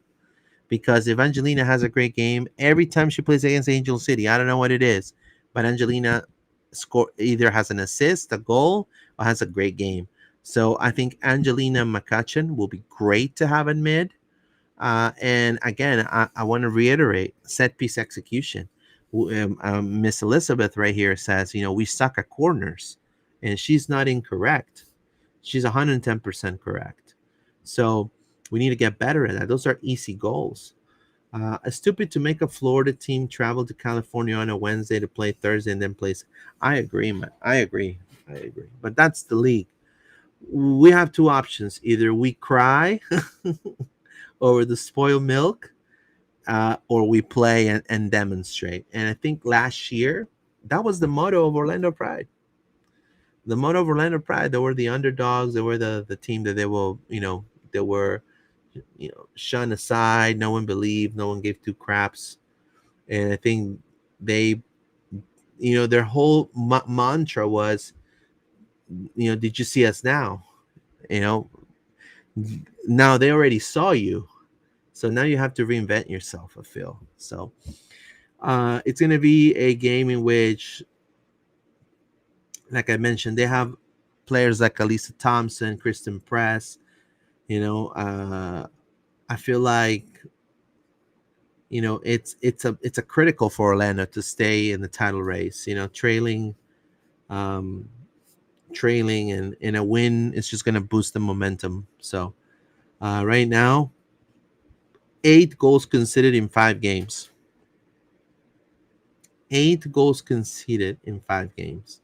Because if Angelina has a great game, every time she plays against Angel City, I don't know what it is, but Angelina either has an assist, a goal, or has a great game. So I think Angelina McCutcheon will be great to have in mid. And again, I want to reiterate set piece execution. Miss Elizabeth right here says, we suck at corners, and she's not incorrect. She's 110% correct. So we need to get better at that. Those are easy goals. It's stupid to make a Florida team travel to California on a Wednesday to play Thursday and then play. I agree, man. I agree. But that's the league. We have two options. Either we cry over the spoiled milk, or we play and demonstrate. And I think last year, that was the motto of Orlando Pride. The motto of Orlando Pride, they were the underdogs. They were the team that they were shunned aside. No one believed. No one gave two craps. And I think they, their whole mantra was, did you see us now? Now they already saw you. So now you have to reinvent yourself, I feel. So it's going to be a game in which, like I mentioned, they have players like Alisa Thompson, Kristen Press. I feel like it's a critical for Orlando to stay in the title race. Trailing and in a win, it's just going to boost the momentum. So right now, 8 goals conceded in 5 games. 8 goals conceded in 5 games.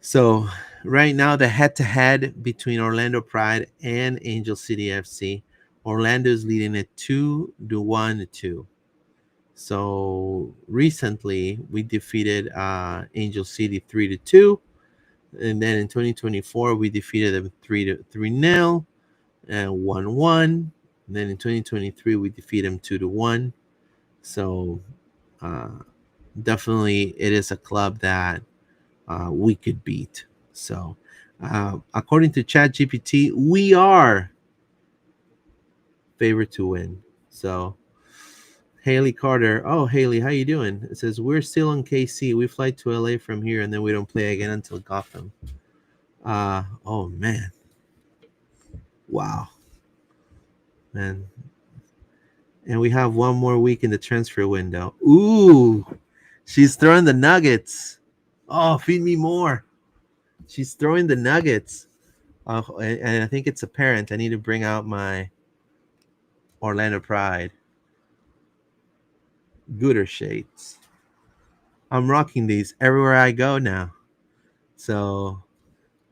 So right now, the head-to-head between Orlando Pride and Angel City FC, Orlando is leading it 2-1-2. So recently, we defeated Angel City 3-2, and then in 2024, we defeated them 3-0 and 1-1. And then in 2023, we defeated them 2-1. So definitely, it is a club that we could beat. So according to ChatGPT, we are favorite to win. So Haley Carter. Oh, Haley, how you doing? It says we're still on KC. We fly to LA from here, and then we don't play again until Gotham. Oh man, wow, man. And we have one more week in the transfer window. Ooh, she's throwing the nuggets. Oh, feed me more. She's throwing the nuggets. And I think it's apparent. I need to bring out my Orlando Pride Gooder shades. I'm rocking these everywhere I go now. So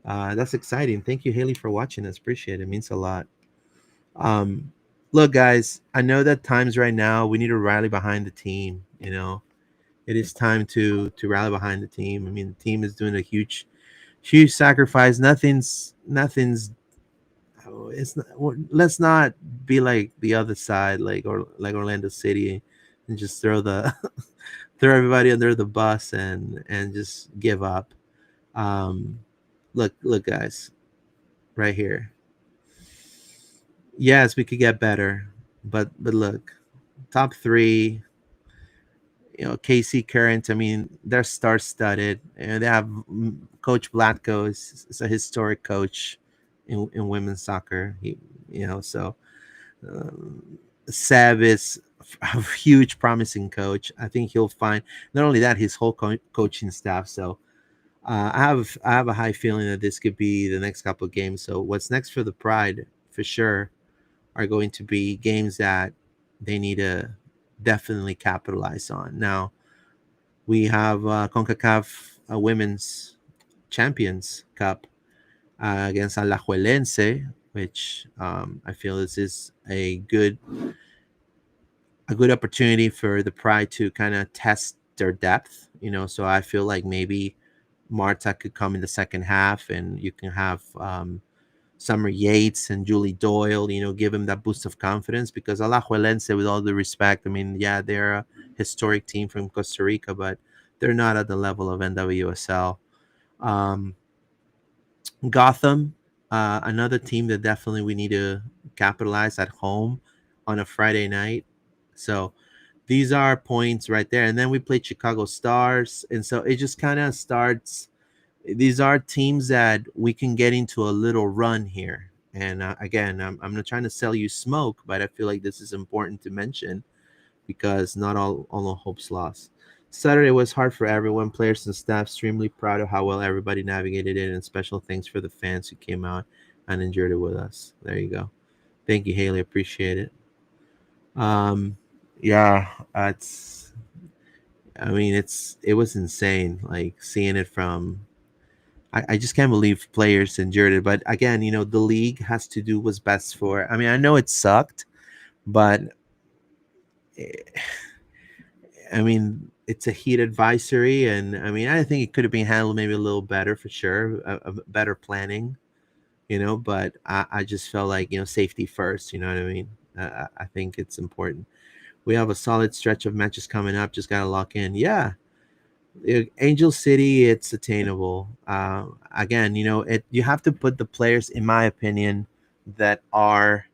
that's exciting. Thank you, Haley, for watching us. Appreciate it. It means a lot. Um, Look, guys, I know that times right now we need to rally behind the team. It is time to rally behind the team. I mean, the team is doing a huge sacrifice. Nothing's. It's not. Let's not be like the other side, like Orlando City, and just throw the throw everybody under the bus and just give up. Um, look, guys, right here. Yes, we could get better, but look, top three. KC Current. I mean, they're star-studded, and they have Coach Blatko is a historic coach in women's soccer. So Seb is a huge, promising coach. I think he'll find not only that his whole coaching staff. So I have a high feeling that this could be the next couple of games. So what's next for the Pride for sure are going to be games that they need to definitely capitalize on. Now we have CONCACAF Women's Champions Cup against Alajuelense, which I feel this is a good opportunity for the Pride to kind of test their depth. So I feel like maybe Marta could come in the second half, and you can have Summer Yates and Julie Doyle, give him that boost of confidence, because Alajuelense, with all the respect, I mean, yeah, they're a historic team from Costa Rica, but they're not at the level of NWSL. Um, Gotham, another team that definitely we need to capitalize at home on a Friday night. So these are points right there. And then we played Chicago Stars. And so it just kind of starts. These are teams that we can get into a little run here. And again, I'm not trying to sell you smoke, but I feel like this is important to mention because not all hope's lost. Saturday was hard for everyone, players and staff. Extremely proud of how well everybody navigated it, and special thanks for the fans who came out and endured it with us. There you go. Thank you, Haley. Appreciate it. Yeah, it's. I mean, it was insane. Like seeing it from. I just can't believe players endured it. But again, the league has to do what's best for. I mean, I know it sucked, but I mean, it's a heat advisory, and I mean, I think it could have been handled maybe a little better for sure, a better planning, But I just felt like safety first. You know what I mean? I think it's important. We have a solid stretch of matches coming up. Just gotta lock in. Yeah, Angel City, it's attainable. Again, you have to put the players, in my opinion, that are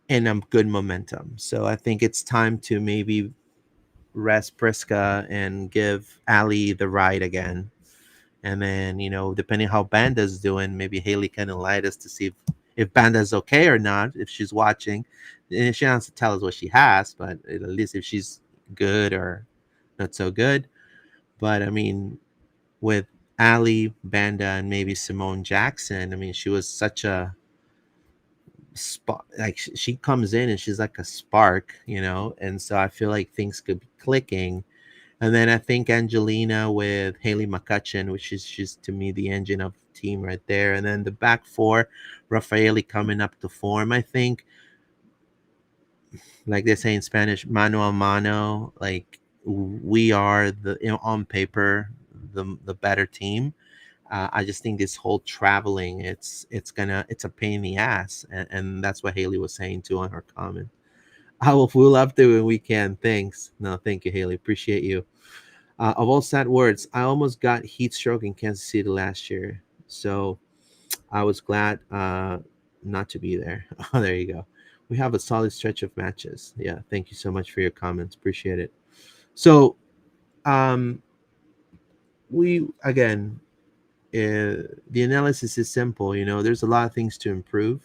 in a good momentum. So I think it's time to maybe rest Priska and give Ali the ride again. And then, depending how Banda's doing, maybe Haley can enlighten us to see if Banda's okay or not, if she's watching. And she has to tell us what she has, but at least if she's good or not so good. But I mean, with Ali, Banda, and maybe Simone Jackson, I mean, she was such a spot. Like she comes in and she's like a spark, and so I feel like things could be clicking. And then I think Angelina with Haley McCutcheon, which is she's to me the engine of the team right there. And then the back four, Rafaeli coming up to form. I think, like they say in Spanish, mano a mano. Like we are on paper the better team. I just think this whole traveling, it's a pain in the ass, and that's what Haley was saying too on her comment. We'll love to when we can. Thanks. No, thank you, Haley. Appreciate you. Of all sad words, I almost got heat stroke in Kansas City last year, so I was glad not to be there. Oh, there you go. We have a solid stretch of matches. Yeah, thank you so much for your comments. Appreciate it. So, um, we again, the analysis is simple. There's a lot of things to improve,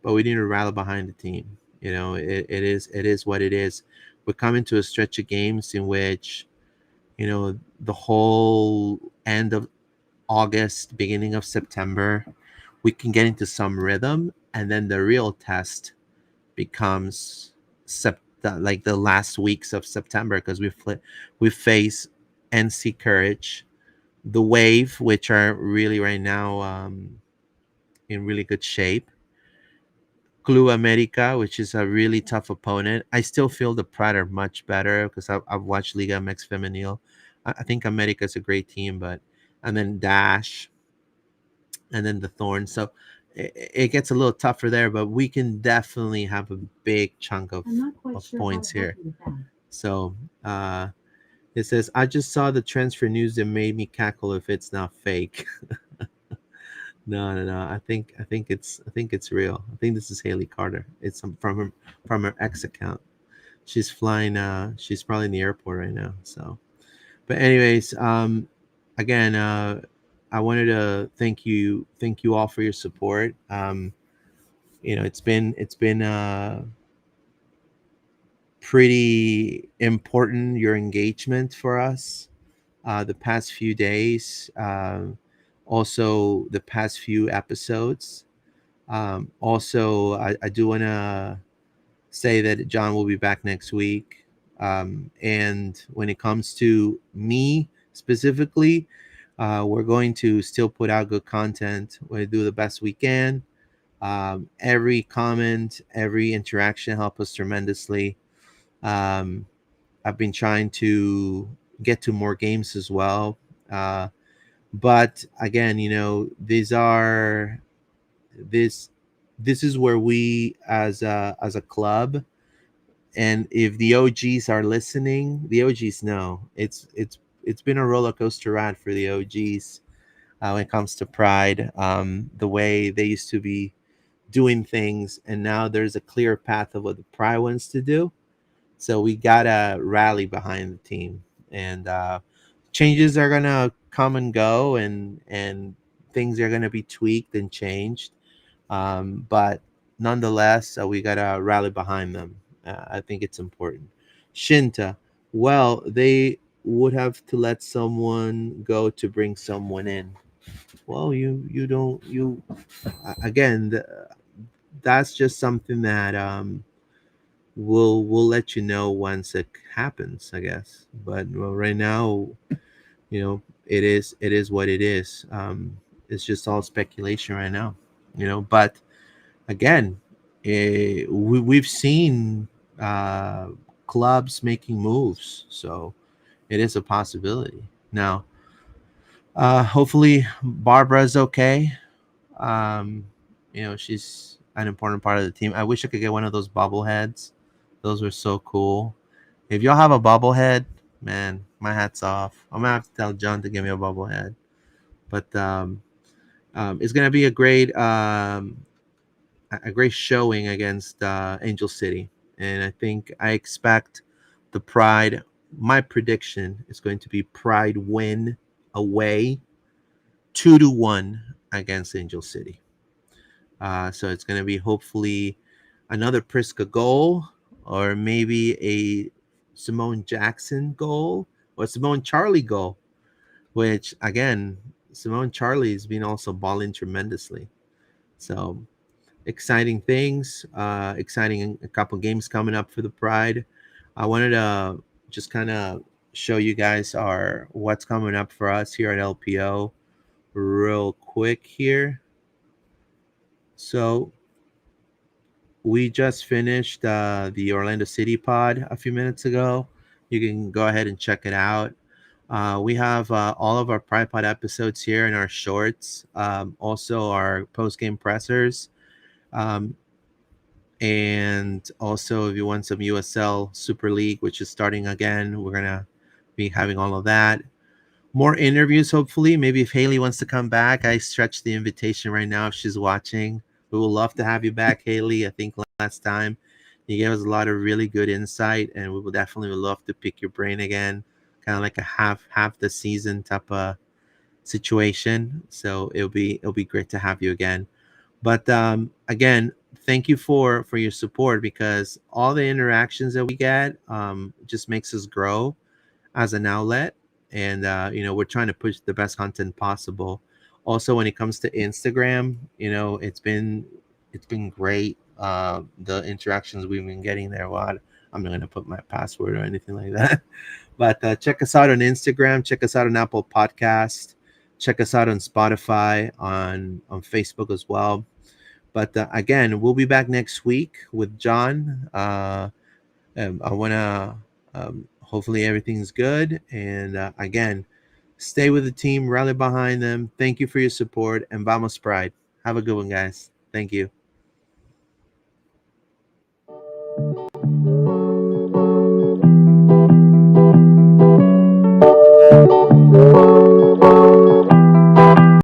but we need to rally behind the team. It is what it is. We're coming to a stretch of games in which the whole end of August, beginning of September, we can get into some rhythm, and then the real test becomes like the last weeks of September, because we face NC Courage, the Wave, which are really right now in really good shape. Club America, which is a really tough opponent. I still feel the Pride are much better because I've watched Liga MX Femenil. I think America is a great team, and then Dash, and then the Thorns. So it gets a little tougher there, but we can definitely have a big chunk of points here. So it says, I just saw the transfer news that made me cackle if it's not fake. No. I think it's real. I think this is Haley Carter. It's from her ex account. She's flying. She's probably in the airport right now. So, but anyways, again, I wanted to thank you all for your support. It's been pretty important, your engagement for us the past few days. Also the past few episodes. Also, I do want to say that John will be back next week. And when it comes to me specifically, we're going to still put out good content. We're going to do the best we can. Every comment, every interaction helps us tremendously. Um, I've been trying to get to more games as well. But again, this this is where we as a club, and if the OGs are listening, the OGs know it's been a roller coaster ride for the OGs when it comes to Pride. The way they used to be doing things, and now there's a clear path of what the Pride wants to do. So we gotta rally behind the team, and changes are gonna come and go, and things are gonna be tweaked and changed. But nonetheless, we gotta rally behind them. I think it's important. Shinta, well, they would have to let someone go to bring someone in. Well, you don't you again. That's just something that we'll let you know once it happens, I guess. But well, right now, it is what it is. It's just all speculation right now. But again, we've seen clubs making moves, so it is a possibility. Now, hopefully, Barbara's okay. Um, she's an important part of the team. I wish I could get one of those bobbleheads. Those were so cool. If y'all have a bobblehead, man, my hat's off. I'm gonna have to tell John to give me a bobblehead. But it's gonna be a great showing against Angel City, and I expect the Pride. My prediction is going to be Pride win away 2-1 against Angel City. So it's going to be hopefully another Priska goal, or maybe a Simone Jackson goal, or Simone Charlie goal, which again, Simone Charlie has been also balling tremendously. So exciting things, exciting a couple games coming up for the Pride. I wanted to just kind of show you guys what's coming up for us here at LPO real quick here. So we just finished the Orlando City pod a few minutes ago. You can go ahead and check it out. We have all of our Pride Pod episodes here in our shorts, also our post-game pressers. And also, if you want some USL Super League, which is starting again, we're going to be having all of that. More interviews, hopefully. Maybe if Haley wants to come back, I stretch the invitation right now if she's watching. We would love to have you back, Haley. I think last time you gave us a lot of really good insight, and we would definitely love to pick your brain again, kind of like a half the season type of situation. So it'll be great to have you again. But again, thank you for your support, because all the interactions that we get just makes us grow as an outlet. And we're trying to push the best content possible. Also, when it comes to Instagram, it's been great. The interactions we've been getting there. Well, I'm not going to put my password or anything like that. But check us out on Instagram. Check us out on Apple Podcast. Check us out on Spotify, on Facebook as well. But again, we'll be back next week with John. I want to hopefully everything's good. And again, stay with the team, rally behind them. Thank you for your support, and Vamos Pride. Have a good one, guys. Thank you.